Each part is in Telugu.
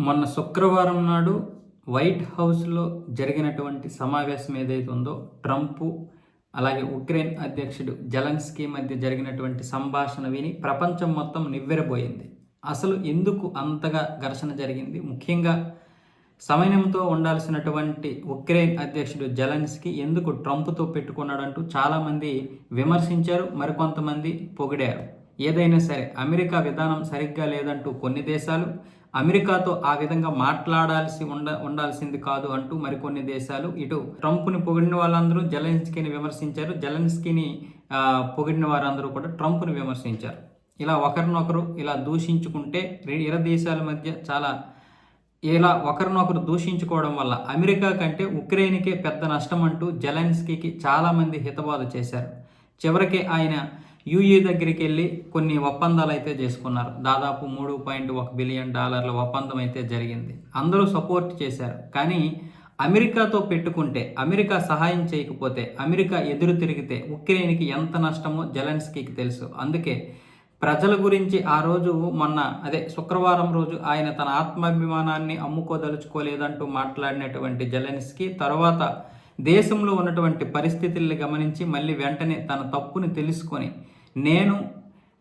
మొన్న శుక్రవారం నాడు వైట్ హౌస్‌లో జరిగినటువంటి సమావేశం ఏదైతే ఉందో, ట్రంపు అలాగే ఉక్రెయిన్ అధ్యక్షుడు జెలెన్స్కీ మధ్య జరిగినటువంటి సంభాషణ విని ప్రపంచం మొత్తం నివ్వెరబోయింది. అసలు ఎందుకు అంతగా ఘర్షణ జరిగింది? ముఖ్యంగా సమన్వయంతో ఉండాల్సినటువంటి ఉక్రెయిన్ అధ్యక్షుడు జెలెన్స్కీ ఎందుకు ట్రంప్‌తో పెట్టుకున్నాడంటూ చాలామంది విమర్శించారు. మరికొంతమంది పొగిడారు. ఏదైనా సరే అమెరికా విధానం సరిగ్గా లేదంటూ కొన్ని దేశాలు, అమెరికాతో ఆ విధంగా ఉండాల్సింది కాదు అంటూ మరికొన్ని దేశాలు, ఇటు ట్రంప్ని పొగిడిన వాళ్ళందరూ జెలెన్స్కీని విమర్శించారు. జెలెన్స్కీని పొగిడిన వారందరూ కూడా ట్రంప్ని విమర్శించారు. ఇలా ఒకరినొకరు ఇలా దూషించుకుంటే ఇరు దేశాల మధ్య ఇలా ఒకరినొకరు దూషించుకోవడం వల్ల అమెరికా కంటే ఉక్రెయిన్కే పెద్ద నష్టం అంటూ జెలెన్స్కీకి చాలామంది హితబోధ చేశారు. చివరికి ఆయన యూఏ దగ్గరికి వెళ్ళి కొన్ని ఒప్పందాలు అయితే చేసుకున్నారు. దాదాపు $3.1 బిలియన్ ఒప్పందం అయితే జరిగింది. అందరూ సపోర్ట్ చేశారు. కానీ అమెరికాతో పెట్టుకుంటే, అమెరికా సహాయం చేయకపోతే, అమెరికా ఎదురు తిరిగితే ఉక్రెయిన్కి ఎంత నష్టమో జెలెన్స్కీకి తెలుసు. అందుకే ప్రజల గురించి ఆ రోజు శుక్రవారం రోజు ఆయన తన ఆత్మాభిమానాన్ని అమ్ముకోదలుచుకోలేదంటూ మాట్లాడినటువంటి జెలెన్స్కీ తర్వాత దేశంలో ఉన్నటువంటి పరిస్థితుల్ని గమనించి మళ్ళీ వెంటనే తన తప్పుని తెలుసుకొని, నేను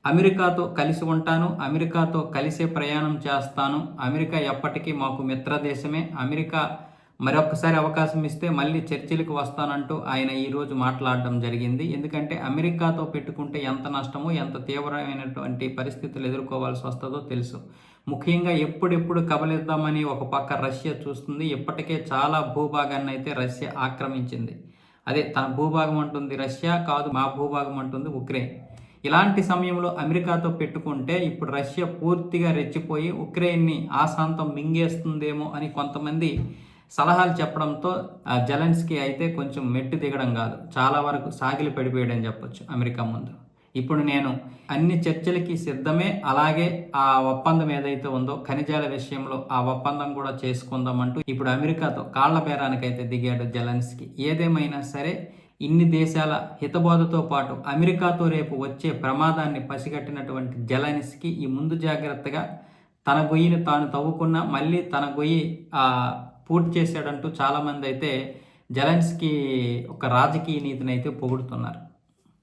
అమెరికాతో కలిసి ఉంటాను, అమెరికాతో కలిసే ప్రయాణం చేస్తాను, అమెరికా ఎప్పటికీ మాకు మిత్రదేశమే, అమెరికా మరొకసారి అవకాశం ఇస్తే మళ్ళీ చర్చలకు వస్తానంటూ ఆయన ఈరోజు మాట్లాడడం జరిగింది. ఎందుకంటే అమెరికాతో పెట్టుకుంటే ఎంత నష్టమో, ఎంత తీవ్రమైనటువంటి పరిస్థితులు ఎదుర్కోవాల్సి వస్తుందో తెలుసు. ముఖ్యంగా ఎప్పుడెప్పుడు కబలిద్దామని ఒక పక్క రష్యా చూస్తుంది. ఇప్పటికే చాలా భూభాగాన్ని అయితే రష్యా ఆక్రమించింది. అదే తన భూభాగం అంటుంది రష్యా, కాదు మా భూభాగం అంటుంది ఉక్రెయిన్. ఇలాంటి సమయంలో అమెరికాతో పెట్టుకుంటే ఇప్పుడు రష్యా పూర్తిగా రెచ్చిపోయి ఉక్రెయిన్ని ఆశాంతం మింగేస్తుందేమో అని కొంతమంది సలహాలు చెప్పడంతో జెలెన్స్కీ అయితే కొంచెం మెట్టు దిగడం కాదు, చాలా వరకు సాగిలి పడిపోయాడని చెప్పొచ్చు అమెరికా ముందు. ఇప్పుడు నేను అన్ని చర్చలకి సిద్ధమే, అలాగే ఆ ఒప్పందం ఏదైతే ఉందో ఖనిజాల విషయంలో ఆ ఒప్పందం కూడా చేసుకుందామంటూ ఇప్పుడు అమెరికాతో కాళ్ల బేరానికైతే దిగాడు జెలెన్స్కీ. ఏదేమైనా సరే ఇన్ని దేశాల హితబోధతో పాటు అమెరికాతో రేపు వచ్చే ప్రమాదాన్ని పసిగట్టినటువంటి జెలెన్స్కీ ఈ ముందు జాగ్రత్తగా తన గొయ్యిని తాను తవ్వుకున్నా మళ్ళీ తన గొయ్యి పూర్తి చేశాడంటూ చాలామంది అయితే జెలెన్స్కీ ఒక రాజకీయ నీతిని అయితే పొగుడుతున్నారు.